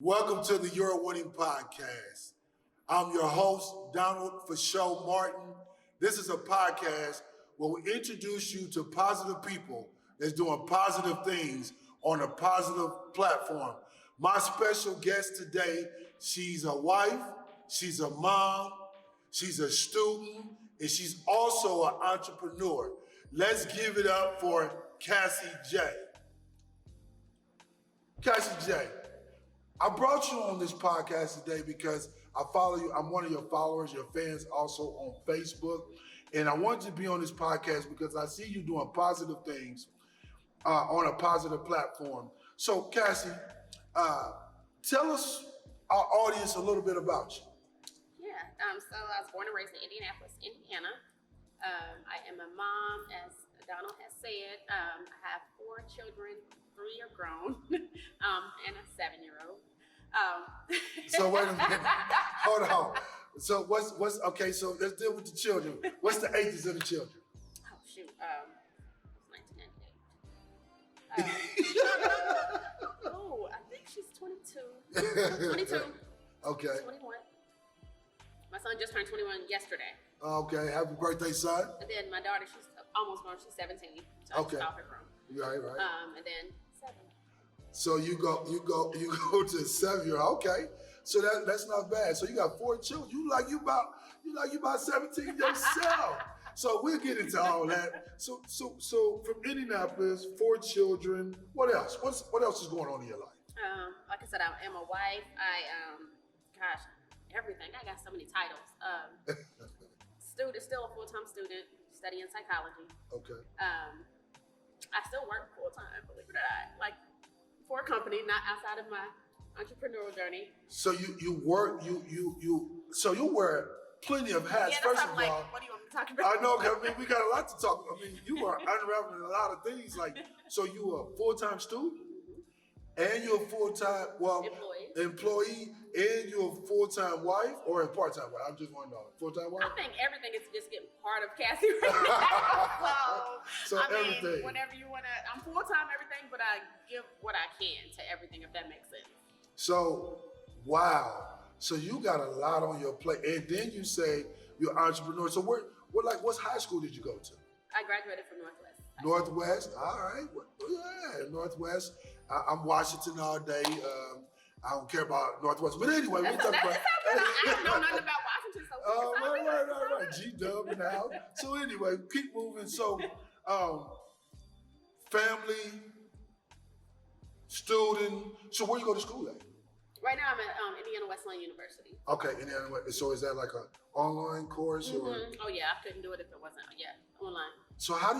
Welcome to the Your Winning Podcast. I'm your host, Donald FOSHO Martin. This is a podcast where we introduce you to positive people that's doing positive things on a positive platform. My special guest today, she's a wife, she's a mom, she's a student, and she's also an entrepreneur. Let's give it up for Cassie J. Cassie J. I brought you on this podcast today because I follow you. I'm one of your followers, your fans also on Facebook. And I wanted to be on this podcast because I see you doing positive things on a positive platform. So, Cassie, tell us, our audience, a little bit about you. Yeah, so I was born and raised in Indianapolis, Indiana. I am a mom, as Donald has said. I have 4 children, 3 are grown, and a 7-year-old. So wait a minute, hold on. So what's okay? So let's deal with the children. What's the ages of the children? Oh shoot, it's 1998. Oh, I think she's 22. 22. Okay. 21. My son just turned 21 yesterday. Okay. Happy birthday, son. And then my daughter, she's almost grown. She's 17. So Okay. I just her grown. Right. And then 7. So you go to 7-year-old. Okay. So that's not bad. So you got 4 children. You about 17 yourself. So we'll get into all that. So from Indianapolis, 4 children. What else? What else is going on in your life? Like I said, I am a wife. Everything. I got so many titles. Still a full-time student, studying psychology. Okay. I still work full-time, believe it or not, like for a company, not outside of my entrepreneurial journey. So you work, so you wear plenty of hats. Yeah, First that's of like, all, what do you want me to talk about? I know, 'cause we got a lot to talk. You are unraveling a lot of things. Like, so you a full-time student, and you're a full-time employee, and you're a full-time wife or a part-time wife. I'm just wondering, full-time wife. I think everything is just getting part of Cassie right now. So everything. Whenever you want to, I'm full-time everything, but I give what I can to everything, if that makes sense. So, wow. So you got a lot on your plate, and then you say you're an entrepreneur. So what high school did you go to? I graduated from Northwest. Northwest, all right. Yeah, Northwest. I'm Washington all day. I don't care about Northwest, but anyway, we're talking about. I don't know nothing about Washington, so. Right. G-Dub in the house. So anyway, keep moving. So, family, student. So where you go to school at? Right now, I'm at Indiana Wesleyan University. Okay, Indiana. So is that like an online course or? Mm-hmm. Oh yeah, I couldn't do it if it wasn't. Yeah, online. So how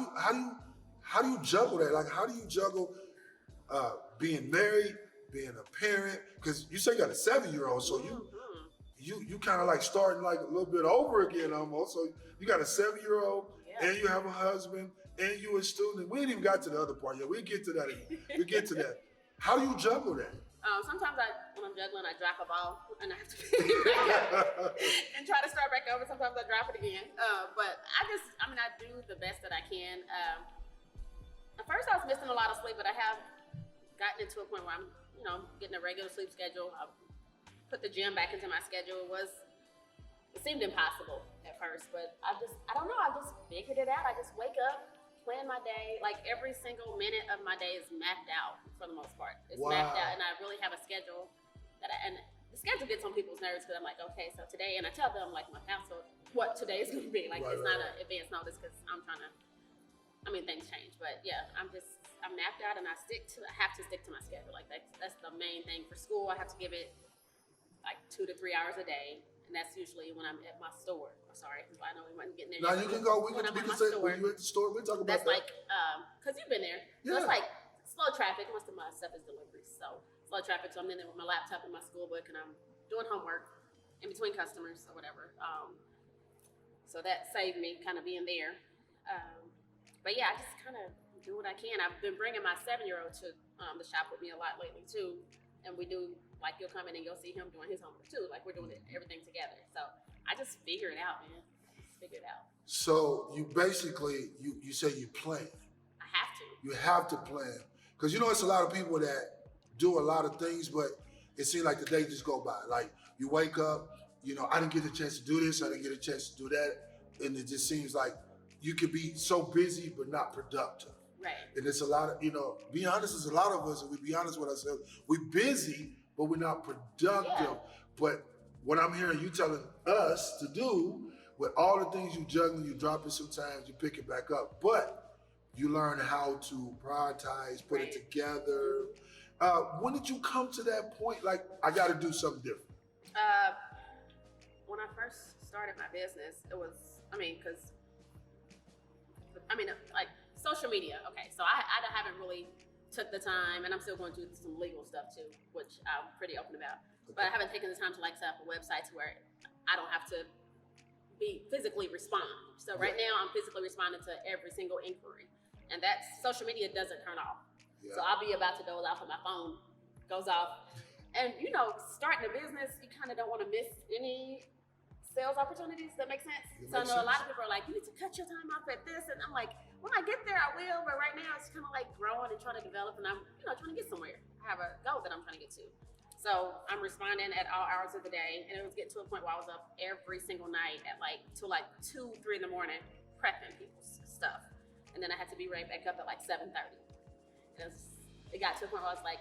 do you juggle that? Like, how do you juggle being married, being a parent? Because you say you got a 7-year-old, so you kind of like starting like a little bit over again almost. So you got a 7-year-old, and you have a husband, and you a student. We ain't even got to the other part yet. We'll get to that. We'll get to that. How do you juggle that? Sometimes when I'm juggling, I drop a ball and I have to pick it back up and try to start back over. Sometimes I drop it again. But I do the best that I can. At first I was missing a lot of sleep, but I have gotten into a point where I'm, getting a regular sleep schedule. I put the gym back into my schedule. It seemed impossible at first, but I don't know. I just figured it out. I just wake up, plan my day. Like every single minute of my day is mapped out for the most part. It's mapped out, and I really have a schedule and the schedule gets on people's nerves because I'm like, okay, so today, and I tell them like my counsel what today is going to be. Like it's not an advance notice because I'm trying to. Things change, but yeah, I'm mapped out, and I have to stick to my schedule. Like that's the main thing for school. I have to give it like 2 to 3 hours a day. And that's usually when I'm at my store. I'm sorry, I know we wasn't getting there. Now you can go. We can say when you're at the store. We'll talk about that. That's like, because you've been there. Yeah. So it's like slow traffic. Most of my stuff is deliveries. So slow traffic. So I'm in there with my laptop and my school book, and I'm doing homework in between customers or whatever. So that saved me kind of being there. But yeah, I just kind of do what I can. I've been bringing my 7-year-old to the shop with me a lot lately too. And we do, like, you'll come in and you'll see him doing his homework too. Like, we're doing everything together. So I just figure it out, man. Figure it out. So you basically, you say you plan. I have to. You have to plan. Because it's a lot of people that do a lot of things, but it seems like the day just go by. Like you wake up, I didn't get a chance to do this, I didn't get a chance to do that, and it just seems like you could be so busy but not productive. Right. And it's a lot of, be honest, there's a lot of us, and we be honest with ourselves, we're busy, but we're not productive. Yeah. But what I'm hearing you telling us to do, with all the things you juggling, you drop it sometimes, you pick it back up, but you learn how to prioritize, put it together. When did you come to that point, like, I got to do something different? When I first started my business, it was, like social media. Okay, so I haven't really took the time, and I'm still going through some legal stuff too, which I'm pretty open about. Okay. But I haven't taken the time to set up a website to where I don't have to be physically respond. So right now I'm physically responding to every single inquiry, and that social media doesn't turn off. Yeah. So I'll be about to doze off and my phone goes off. And starting a business, you kind of don't want to miss any sales opportunities. That makes sense? So I know a lot of people are like, you need to cut your time off at this. And I'm like, when I get there, I will. But right now, it's kind of like growing and trying to develop. And I'm, trying to get somewhere. I have a goal that I'm trying to get to. So I'm responding at all hours of the day. And it was getting to a point where I was up every single night at till 2, 3 in the morning, prepping people's stuff. And then I had to be right back up at 7:30. And it got to a point where I was like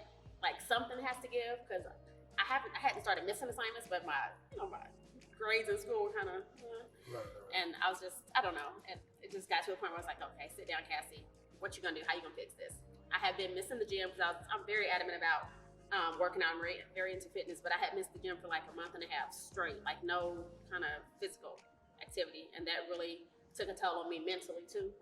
something has to give, because I hadn't started missing assignments, but my my grades in school were kind of, and I was just, I don't know, and it just got to a point where I was like, okay, sit down, Cassie, what you gonna do? How you gonna fix this? I have been missing the gym because I'm very adamant about working out. I'm very into fitness, but I had missed the gym for a month and a half straight, no kind of physical activity, and that really took a toll on me mentally too.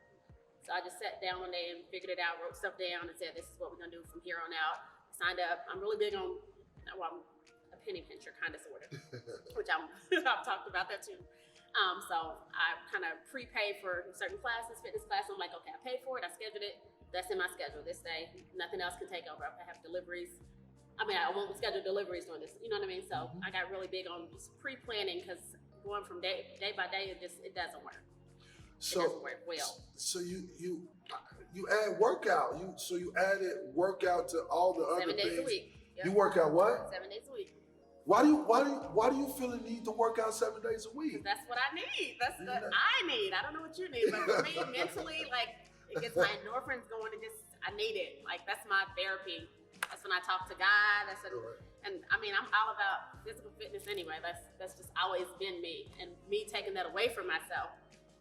So I just sat down one day and figured it out, wrote stuff down, and said, this is what we're gonna do from here on out. Signed up. I'm really big on, I'm a penny pincher, kind of, sort of, which I've talked about that too. So I kind of prepay for certain classes, fitness classes. I'm like, okay, I paid for it, I scheduled it, that's in my schedule this day. Nothing else can take over. If I have deliveries, I won't schedule deliveries during this, you know what I mean? So I got really big on just pre-planning, because going from day by day, it doesn't work. So, it doesn't work well. So you add workout. You added workout to all the other 7 days things. a week. Yep. You work out what? 7 days a week. Why do you feel the need to work out 7 days a week? That's what I need. That's what I need. I don't know what you need, but for me, mentally, it gets my endorphins going. I need it. That's my therapy. That's when I talk to God. And I'm all about physical fitness anyway. That's just always been me. And me taking that away from myself,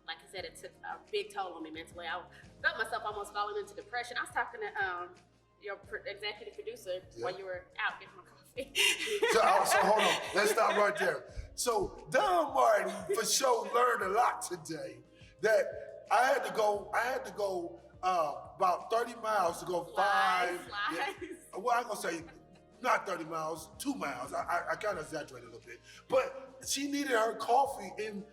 like I said, it took a big toll on me mentally. I felt myself almost falling into depression. I was talking to your executive producer while you were out getting my coffee. So hold on, let's stop right there. So Don Martin for sure learned a lot today. That I had to go about 30 miles to go five. Well, I'm gonna say not 30 miles, 2 miles. I kind of exaggerated a little bit, but she needed her coffee, and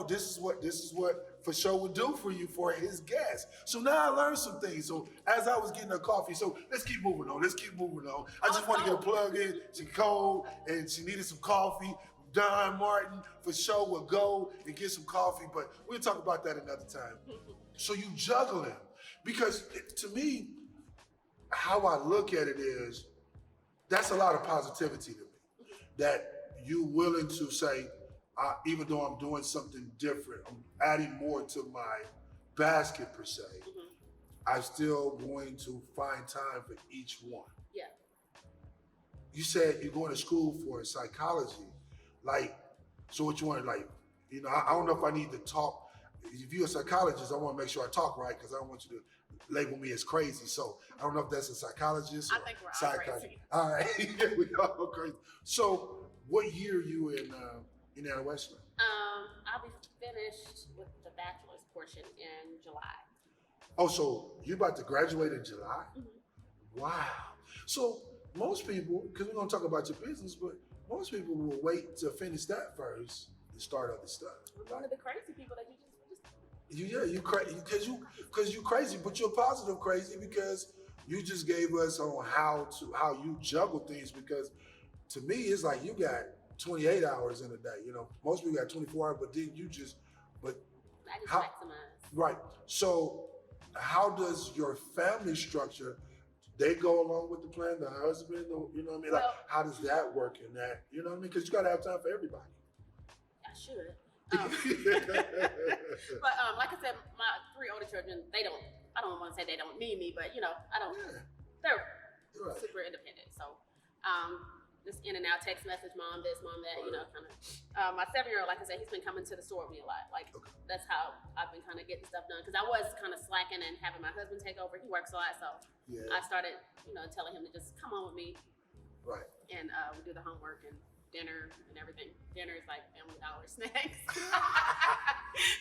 this is what for sure would do for you for his guests. So now I learned some things. So as I was getting her coffee, so let's keep moving on. I just want to get a plug in. She cold and she needed some coffee. Don Martin for sure will go and get some coffee, but we'll talk about that another time. So you juggling, because to me, how I look at it is, that's a lot of positivity to me. That you willing to say, even though I'm doing something different, I'm adding more to my basket per se, I'm still going to find time for each one. Yeah. You said you're going to school for psychology. So what you want to I don't know if I need to talk. If you're a psychologist, I want to make sure I talk right, because I don't want you to label me as crazy. So I don't know if that's a psychologist or I think we're all crazy. All right, yeah, we all crazy. So what year are you in Indiana Wesleyan? I'll be finished with the bachelor's portion in July. Oh, so you're about to graduate in July? Mm-hmm. Wow. So most people, because we're going to talk about your business, but most people will wait to finish that first and start other stuff. I'm one of the crazy people that you crazy because you crazy, but you're positive crazy, because you just gave us on how you juggle things. Because to me, it's like you got 28 hours in a day. Most people got 24 hours, but then I just maximize. Right. So how does your family structure, they go along with the plan, the husband, you know what I mean? Like, Well, how does that work in that? You know what I mean? Because you got to have time for everybody. I should. But like I said, my 3 older children, I don't want to say they don't need me, but they're Right. super independent. So just in and out, text message, mom this, mom that, kind of. My 7-year-old, like I said, he's been coming to the store with me a lot. Like, that's how I've been kind of getting stuff done. Because I was kind of slacking and having my husband take over. He works a lot, so I started, telling him to just come on with me. Right. And we do the homework and dinner and everything. Dinner is like Family Dollar snacks.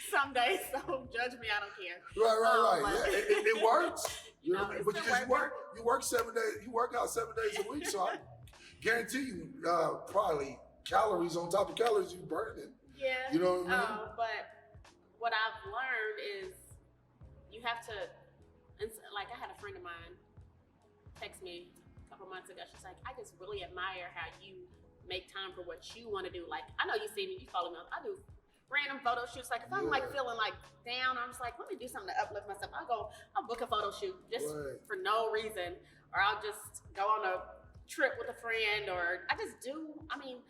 Some days, so judge me, I don't care. Right. Yeah, it works. You know, it's but because you work 7 days, you work out 7 days a week, so I guarantee you probably calories on top of calories you burning. Yeah. You know what I mean? But what I've learned is you have to, like I had a friend of mine text me a couple months ago. She's like, I just really admire how you make time for what you want to do. Like, I know you see me, you follow me. I do random photo shoots. Like, if I'm like feeling like down, I'm just like, let me do something to uplift myself. I'll book a photo shoot just for no reason, or I'll just go on a trip with a friend, or I just do. I mean,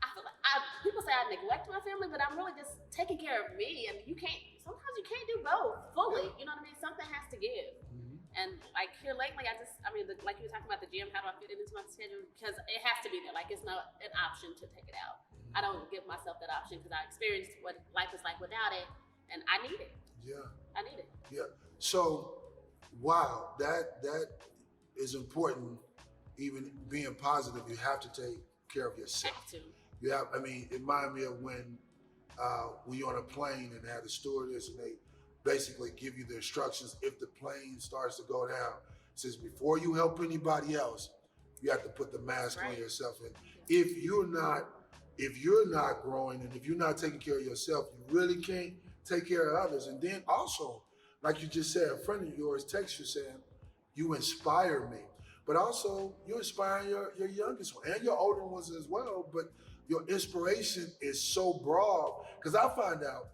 I feel like people say I neglect my family, but I'm really just taking care of me. And sometimes you can't do both fully. You know what I mean? Something has to give. And like here lately, like you were talking about the gym, how do I fit it into my schedule? Because it has to be there. Like, it's not an option to take it out. I don't give myself that option because I experienced what life is like without it, and I need it. Yeah. I need it. Yeah. So, wow, that is important. Even being positive, you have to take care of yourself. Have to. You have. I mean, it reminded me of when you're on a plane and they have the stewardess and they basically give you the instructions if the plane starts to go down. It says before you help anybody else, you have to put the mask on yourself. And if you're not growing and if you're not taking care of yourself, you really can't take care of others. And then also, like you just said, a friend of yours texts you saying, you inspire me. But also, you're inspiring your youngest one and your older ones as well. But your inspiration is so broad. Because I find out,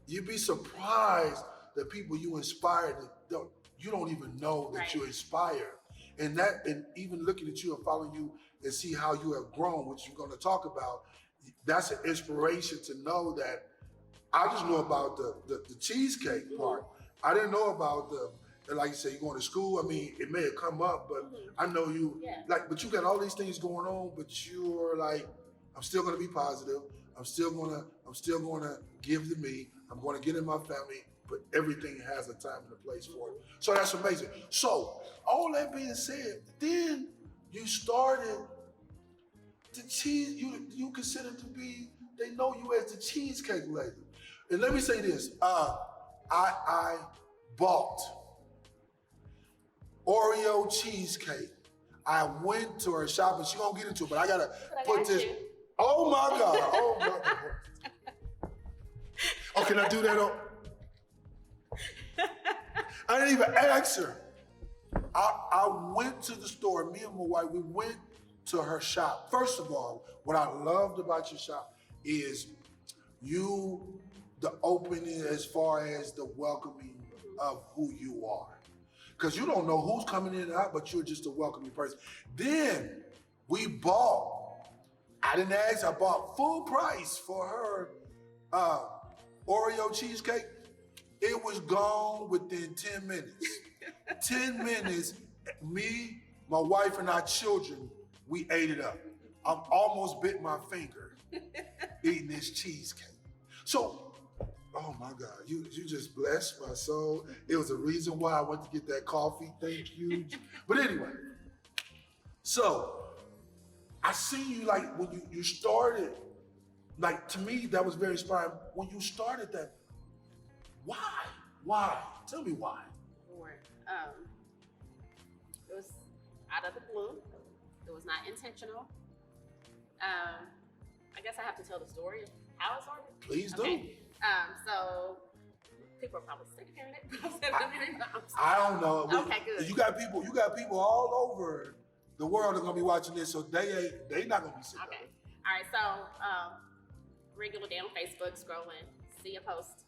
you'd be surprised that people you inspire that you don't even know that you inspire. And even looking at you and following you and see how you have grown, which you're going to talk about, that's an inspiration to know that I just know about the cheesecake part. I didn't know about like you say, you're going to school. I mean, it may have come up, but I know you, but you got all these things going on, but you're like, I'm still going to be positive. I'm still going to give to me. I'm going to get in my family, but everything has a time and a place for it. So that's amazing. So all that being said, then you started the cheese. You consider to be. They know you as the cheesecake lady. And let me say this: I bought Oreo cheesecake. I went to her shop, and she gonna get into it, but I gotta put this. Oh my God! Oh my God! Oh, can I do that? I didn't even ask her. I went to the store, me and my wife, we went to her shop. First of all, what I loved about your shop is the opening as far as the welcoming of who you are. Because you don't know who's coming in and out, but you're just a welcoming person. Then we bought, I didn't ask, I bought full price for her Oreo cheesecake. It was gone within 10 minutes. 10 minutes, me, my wife, and our children, we ate it up. I almost bit my finger eating this cheesecake. So, oh my God, you just blessed my soul. It was a reason why I went to get that coffee. Thank you. But anyway, so I see you like when you started, like to me, that was very inspiring. When you started that, why? Tell me why. Sure. It was out of the blue. It was not intentional. I guess I have to tell the story of how it started. Please do. Okay. So people are probably sick of hearing it. But I've said it a million times. I don't know. Okay, good. You got people all over the world are gonna be watching this, so they not gonna be sick. Okay. All right. So regular day on Facebook, scrolling, seen a post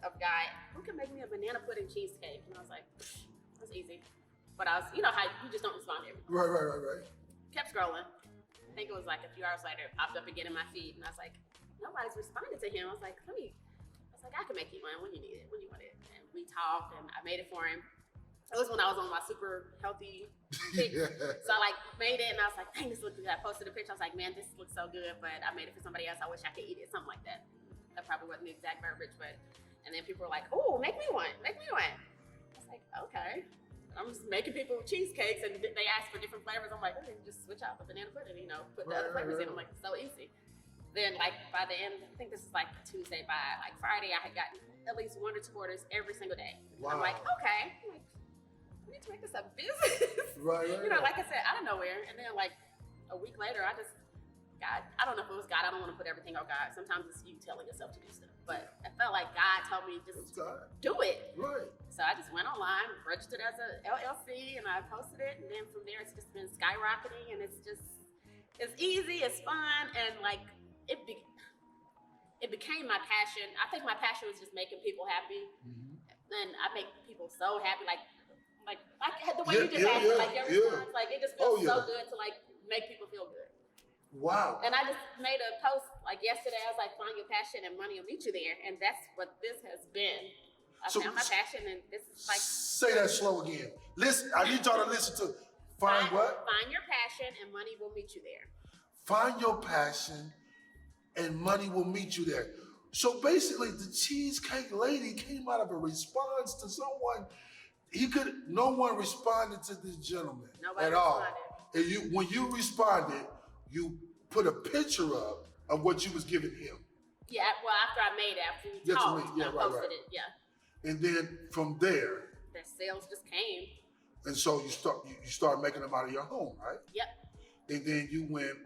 of a guy who can make me a banana pudding cheesecake, and I was like, that's easy. but I was, you know how you just don't respond to everything. Right. Kept scrolling. I think it was like a few hours later, it popped up again in my feed, and I was like, nobody's responded to him. I was like, I can make you one when you need it, when you want it. And we talked, and I made it for him. It was when I was on my super healthy kick. So I like made it, and I was like, dang, this looks good. I posted a picture. I was like, man, this looks so good, but I made it for somebody else. I wish I could eat it, something like that. That probably wasn't the exact verbiage, but, and then people were like, oh, make me one. I was like, okay. I'm just making people cheesecakes, and they ask for different flavors. I'm like, okay, just switch out the banana pudding, you know, put the other flavors in. I'm like, it's so easy. Then, like, by the end, I think this is like Tuesday, by like Friday, I had gotten at least 1 or 2 orders every single day. Wow. I'm like, okay. I'm like, we need to make this a business. Right. You know, like I said, out of nowhere. And then, like, a week later, I don't know if it was God. I don't want to put everything on God. Sometimes it's you telling yourself to do stuff. But I felt like God told me just do it. Right. So I just went online, registered as a LLC, and I posted it. And then from there, it's just been skyrocketing. And it's easy, it's fun, and like, it became my passion. I think my passion was just making people happy. And I make people so happy. Like the way you just asked me, like your response, like it just feels so good to like make people feel good. Wow. And I just made a post like yesterday. I was like, find your passion and money will meet you there. And that's what this has been. I found my passion, and this is like. Say that slow again. Listen, I need y'all to listen to find what? Find your passion and money will meet you there. Find your passion and money will meet you there. So basically, the Cheesecake Lady came out of a response to someone. No one responded to this gentleman at all. And when you responded, you put a picture up of what you was giving him. Yeah, well, after I made it, after we talked, I posted it, And then from there, the sales just came. And so you start making them out of your home, right? Yep. And then you went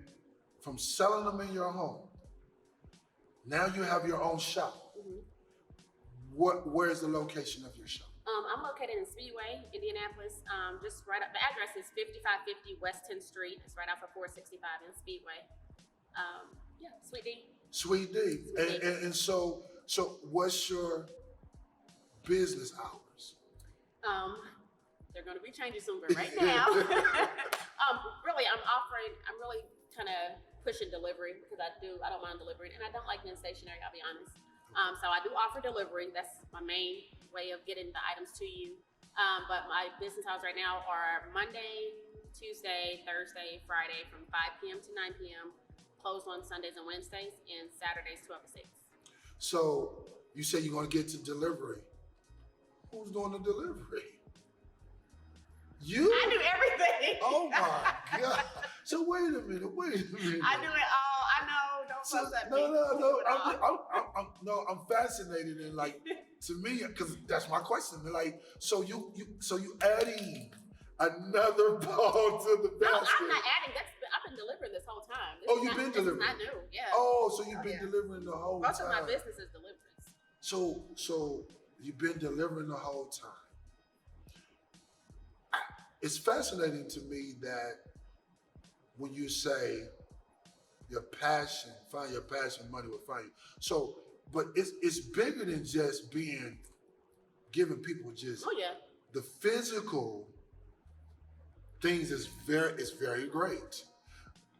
from selling them in your home. Now you have your own shop. Where's the location of your shop? I'm located in Speedway, Indianapolis. Just right up. The address is 5550 West 10th Street. It's right off of 465 in Speedway. Sweet D. Sweet D. And so what's your business hours? They're going to be changing soon, but right now, really, I'm really kind of pushing delivery because I don't mind delivering, and I don't like being stationary, I'll be honest. So I do offer delivery. That's my main way of getting the items to you. But my business hours right now are Monday, Tuesday, Thursday, Friday from 5 p.m. to 9 p.m. Closed on Sundays and Wednesdays, and Saturdays 12 to 6. So you say you're going to get to delivery. Who's doing the delivery? You? I do everything. Oh my God. So wait a minute. I do it all. I know. Don't fuss at me. No. I'm fascinated, and like, to me, because that's my question. Like, so you adding another ball to the basket? No, I'm not adding. I've been delivering this whole time. You've been delivering. This is not new. Yeah. Oh, so you've been delivering the whole time. Most of my business is deliveries. So you've been delivering the whole time. It's fascinating to me that when you say your passion, find your passion, money will find you. So, but it's bigger than just giving people just the physical things is very great.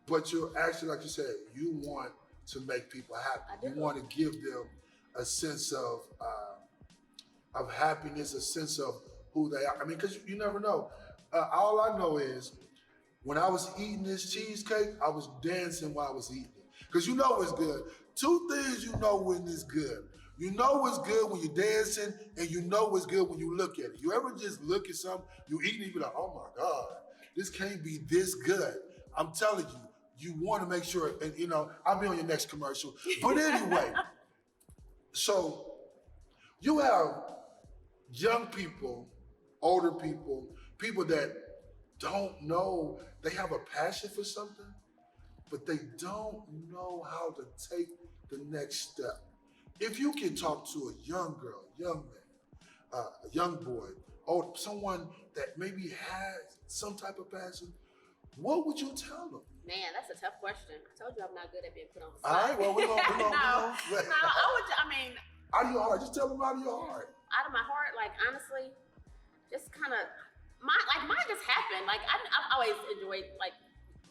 But you're actually, like you said, you want to make people happy. You want to give them a sense of happiness, a sense of who they are. I mean, because you never know. All I know is when I was eating this cheesecake, I was dancing while I was eating it. Because you know it's good. 2 things you know when it's good. You know it's good when you're dancing, and you know it's good when you look at it. You ever just look at something, you eat it, you be like, oh my God, this can't be this good. I'm telling you, you want to make sure, and I'll be on your next commercial. But anyway, so you have young people, older people, people that don't know, they have a passion for something, but they don't know how to take the next step. If you can talk to a young girl, young man, a young boy, or someone that maybe has some type of passion, what would you tell them? Man, that's a tough question. I told you I'm not good at being put on the spot. All right, well, we're going Out of your heart. Just tell them out of your heart. Out of my heart, like, honestly, just kind of, mine just happened. Like I've always enjoyed like.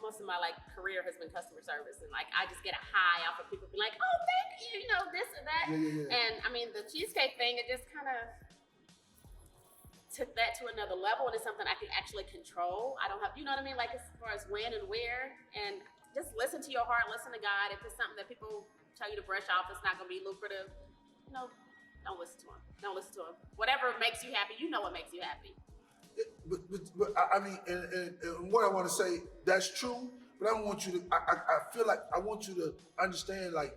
Most of my like career has been customer service, and like I just get a high off of people being like, "Oh, thank you," you know, this and that. Yeah. And I mean, the cheesecake thing, it just kind of took that to another level, and it's something I can actually control. I don't have, you know what I mean, like as far as when and where, and just listen to your heart, listen to God. If it's something that people tell you to brush off, it's not going to be lucrative. You know, don't listen to them. Don't listen to them. Whatever makes you happy, you know what makes you happy. But I mean, and what I want to say, that's true. But I want you to. I feel like I want you to understand. Like,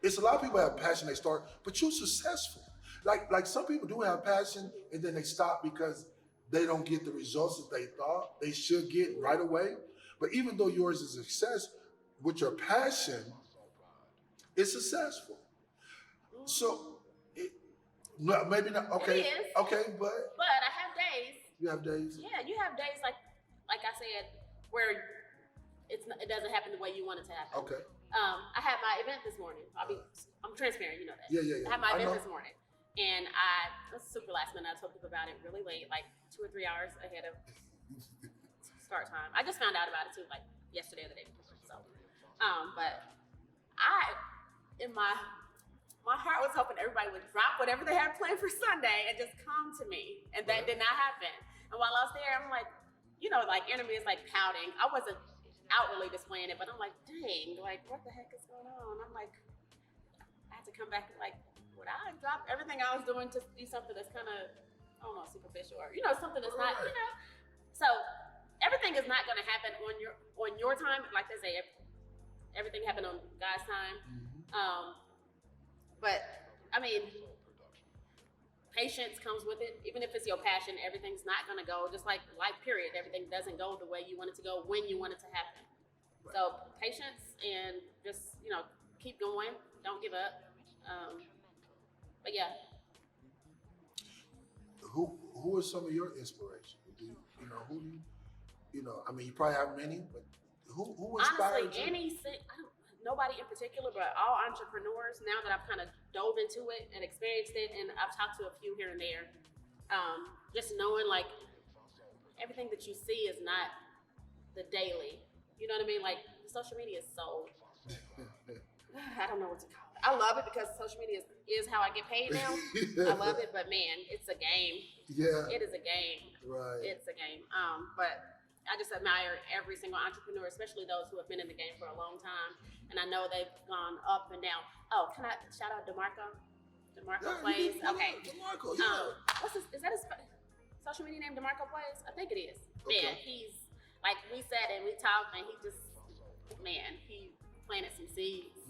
it's a lot of people have passion. They start, but you're successful. Like some people do have passion, and then they stop because they don't get the results that they thought they should get right away. But even though yours is a success, with your passion, it's successful. So maybe not. Okay. It is. Okay, but I have days. you have days. Yeah, you have days like I said where it doesn't happen the way you want it to happen. Okay. I had my event this morning. I'm transparent, you know that. Yeah. I had my event this morning, and it was super last minute. I told people about it really late, like 2 or 3 hours ahead of start time. I just found out about it too, like yesterday or the day before. So, but in my heart was hoping everybody would drop whatever they had planned for Sunday and just come to me, and that did not happen. And while I was there, I'm like, you know, like enemy is like pouting. I wasn't outwardly displaying it, but I'm like, dang, like what the heck is going on? I'm like, I had to come back and like, would I drop everything I was doing to do something that's kind of, I don't know, superficial or something that's not, So everything is not going to happen on your time. Like they say, everything happened on God's time. But I mean, patience comes with it. Even if it's your passion, everything's not going to go, just like life period. Everything doesn't go the way you want it to go when you want it to happen. Right. So patience and just, keep going. Don't give up. But yeah. Who are some of your inspirations? I mean, you probably have many, but who inspired you? Honestly, nobody in particular, but all entrepreneurs, now that I've kind of dove into it and experienced it, and I've talked to a few here and there, just knowing like everything that you see is not the daily. You know what I mean? Like social media is so, I don't know what to call it. I love it because social media is how I get paid now. I love it, but man, it's a game. Yeah. It is a game. Right. It's a game. But I just admire every single entrepreneur, especially those who have been in the game for a long time. And I know they've gone up and down. Oh, can I shout out DeMarco? DeMarco Plays? Okay. DeMarco, yeah. Is that his social media name, DeMarco Plays? I think it is. Okay. Man, he's, like, we sat and we talked, and he planted some seeds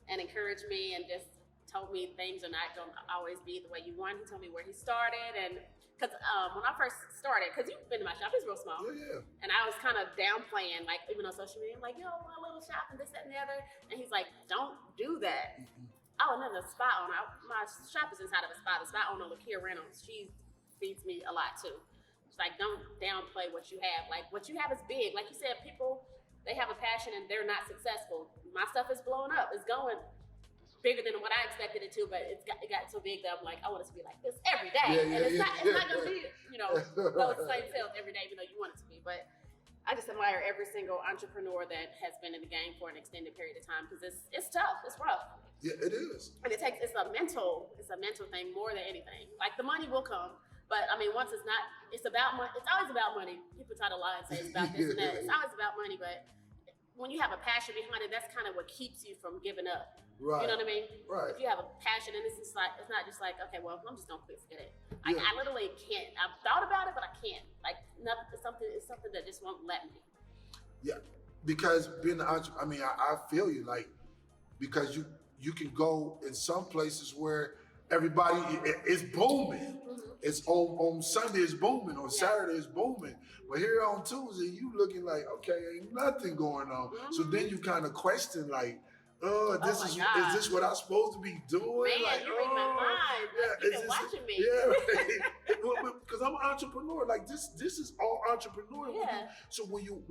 and encouraged me and just told me things are not going to always be the way you want. He told me where he started, and because when I first started, because you've been to my shop, it's real small. Yeah. And I was kind of downplaying, like, even on social media, I'm like, my little shop and this, that, and the other. And he's like, don't do that. Oh, and then the spa owner, my shop is inside of a spa. The spa owner, Lakia Reynolds, she feeds me a lot too. She's like, don't downplay what you have. Like, what you have is big. Like you said, people, they have a passion and they're not successful. My stuff is blowing up. It's going bigger than what I expected it to, but it got so big that I'm like, I want it to be like this every day. It's not going to be, those same sales every day, even though you want it to be. But I just admire every single entrepreneur that has been in the game for an extended period of time, because it's tough, it's rough. Yeah, it is. And it's a mental thing more than anything. Like the money will come, but I mean, once it's about money. It's always about money. People try to lie and say it's about this and that. It's always about money, but when you have a passion behind it, that's kind of what keeps you from giving up. Right. You know what I mean? Right. If you have a passion, and it's not just like, okay, well, I'm just gonna quit, forget it. I literally can't. I've thought about it, but I can't. Like, nothing. It's something that just won't let me. Yeah, because being an entrepreneur, I mean, I feel you. Like, because you can go in some places where everybody is booming. It's on Sunday it's booming, on Saturday it's booming. But here on Tuesday, you looking like, okay, ain't nothing going on. So then you kind of question, like, is this what I'm supposed to be doing? Man, like, you read my mind. You've been watching me. Yeah, right. Because I'm an entrepreneur. Like this is all entrepreneur. Yeah. So when you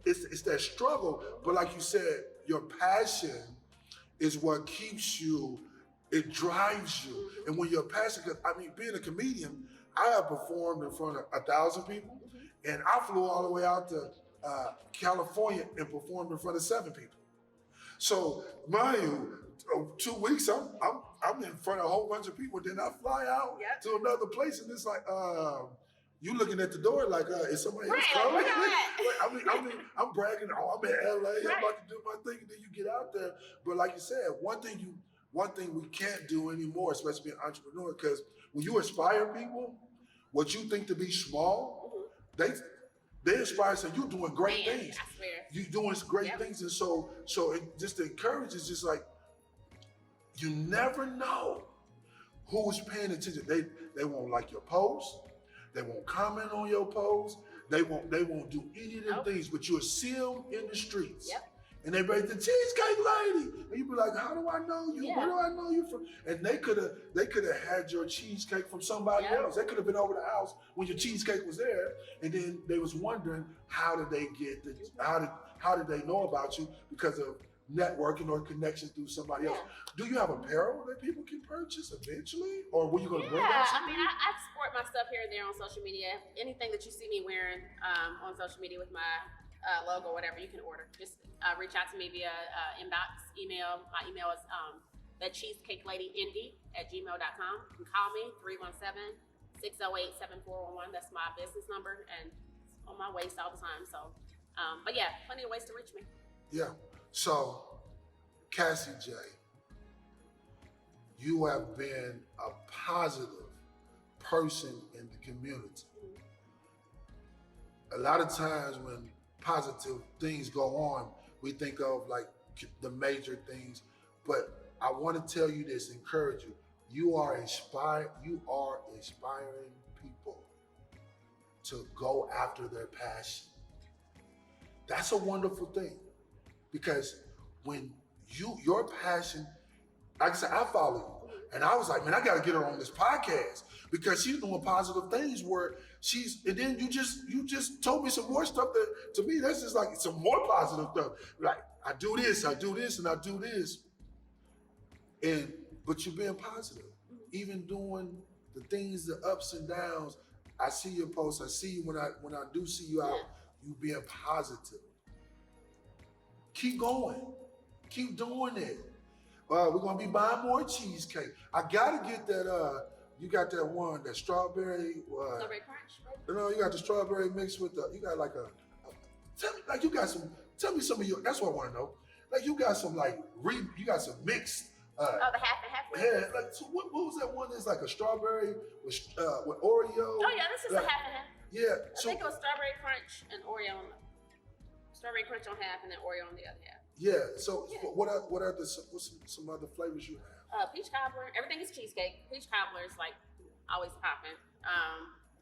it's that struggle. But like you said, your passion is what keeps you. It drives you. And when you're passionate, I mean, being a comedian, I have performed in front of 1,000 people, and I flew all the way out to California and performed in front of 7 people. So, mind you, 2 weeks I'm in front of a whole bunch of people. Then I fly out to another place, and it's like, you looking at the door like, is somebody else coming? I mean, I'm bragging. Oh, I'm in LA. I'm about to do my thing. And then you get out there. But like you said, one thing we can't do anymore, especially being an entrepreneur, because when you inspire people, what you think to be small, they inspire, saying you're doing great things. I swear. You're doing great things, and so it just encourages. Just like you never know who's paying attention. They won't like your post. They won't comment on your post. They won't do any of them things. But you're sealed in the streets. And they break the Cheesecake Lady, and you be like, "How do I know you? Where do I know you from?" And they could have had your cheesecake from somebody else. They could have been over the house when your cheesecake was there, and then they was wondering how did they get how did they know about you because of networking or connections through somebody else. Do you have apparel that people can purchase eventually, or were you going to bring that? I mean, I sport my stuff here and there on social media. Anything that you see me wearing on social media with my logo, whatever, you can order. Just reach out to me via inbox, email. My email is thatcheesecakeladyindy@gmail.com. You can call me, 317-608-7411. That's my business number, and it's on my waist all the time. So, but yeah, plenty of ways to reach me. Yeah. So, Cassie J, you have been a positive person in the community. A lot of times when positive things go on, we think of like the major things, but I want to tell you this, encourage you. You are inspiring people to go after their passion. That's a wonderful thing, because when your passion, like I said, I follow you. And I was like, man, I got to get her on this podcast because she's doing positive things where and then you just told me some more stuff that, to me, that's just like some more positive stuff. Like, I do this, and I do this. But you're being positive, even doing the things, the ups and downs. I see your posts. I see you when I do see you out, you being positive. Keep going. Keep doing it. We're going to be buying more cheesecake. I got to get that, you got that one, that strawberry. Strawberry crunch, right? No, you got the strawberry mixed with you got like you got some, tell me some of your, that's what I want to know. Like you got some you got some mixed. The half and half. Yeah, like, so what was that one that's like a strawberry with Oreo? Oh yeah, this is a half and half. Yeah. I think it was strawberry crunch and Oreo strawberry crunch on half and then Oreo on the other half. Yeah. So what are what's some other flavors you have? Peach cobbler. Everything is cheesecake. Peach cobbler is like always popping.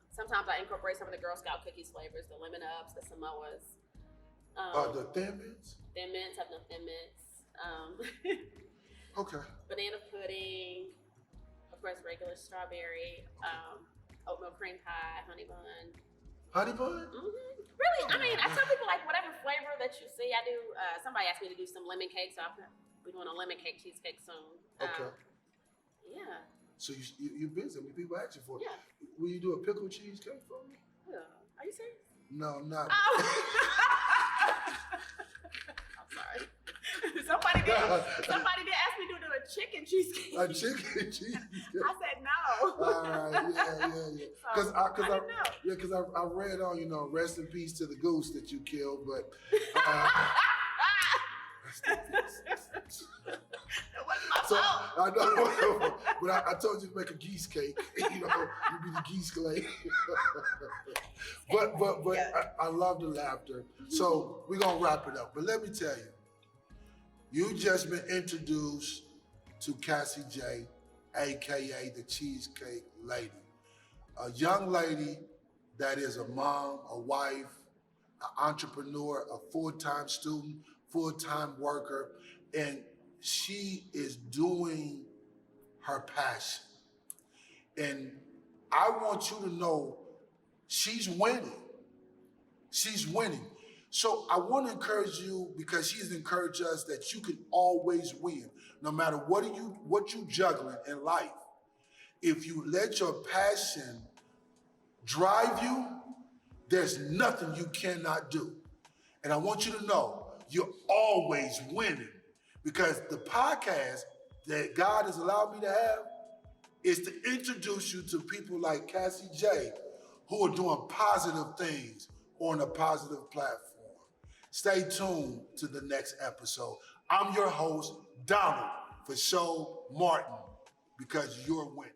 Sometimes I incorporate some of the Girl Scout cookies flavors, the lemon ups, the Samoas. The Thin Mints? Thin Mints, have no Thin Mints. Okay. Banana pudding, of course, regular strawberry, oatmeal cream pie, honey bun. Honey bun? Mm-hmm. Really, I mean, I tell people like whatever flavor that you see. I do. Somebody asked me to do some lemon cake, so I'll be doing a lemon cake cheesecake soon. Okay. Yeah. So you're busy. I mean, people ask you for it. Yeah. Will you do a pickle cheesecake for me? Are you serious? No, not. Oh. I'm sorry. Somebody did ask me to do a chicken cheesecake. A chicken cheesecake. I said no. All right, yeah. Because I read on, rest in peace to the goose that you killed, but. It wasn't my fault. I know, but I told you to make a geese cake. You be the geese clay. but I love the laughter. So we're gonna wrap it up. But let me tell you, you just been introduced to Cassie J, aka the Cheesecake Lady, a young lady that is a mom, a wife, an entrepreneur, a full-time student, full-time worker, and she is doing her passion. And I want you to know she's winning. She's winning. So I want to encourage you, because she's encouraged us, that you can always win, no matter what you juggling in life. If you let your passion drive you, there's nothing you cannot do. And I want you to know you're always winning, because the podcast that God has allowed me to have is to introduce you to people like Cassie J, who are doing positive things on a positive platform. Stay tuned to the next episode. I'm your host, Donald FOSHO Martin, because you're winning.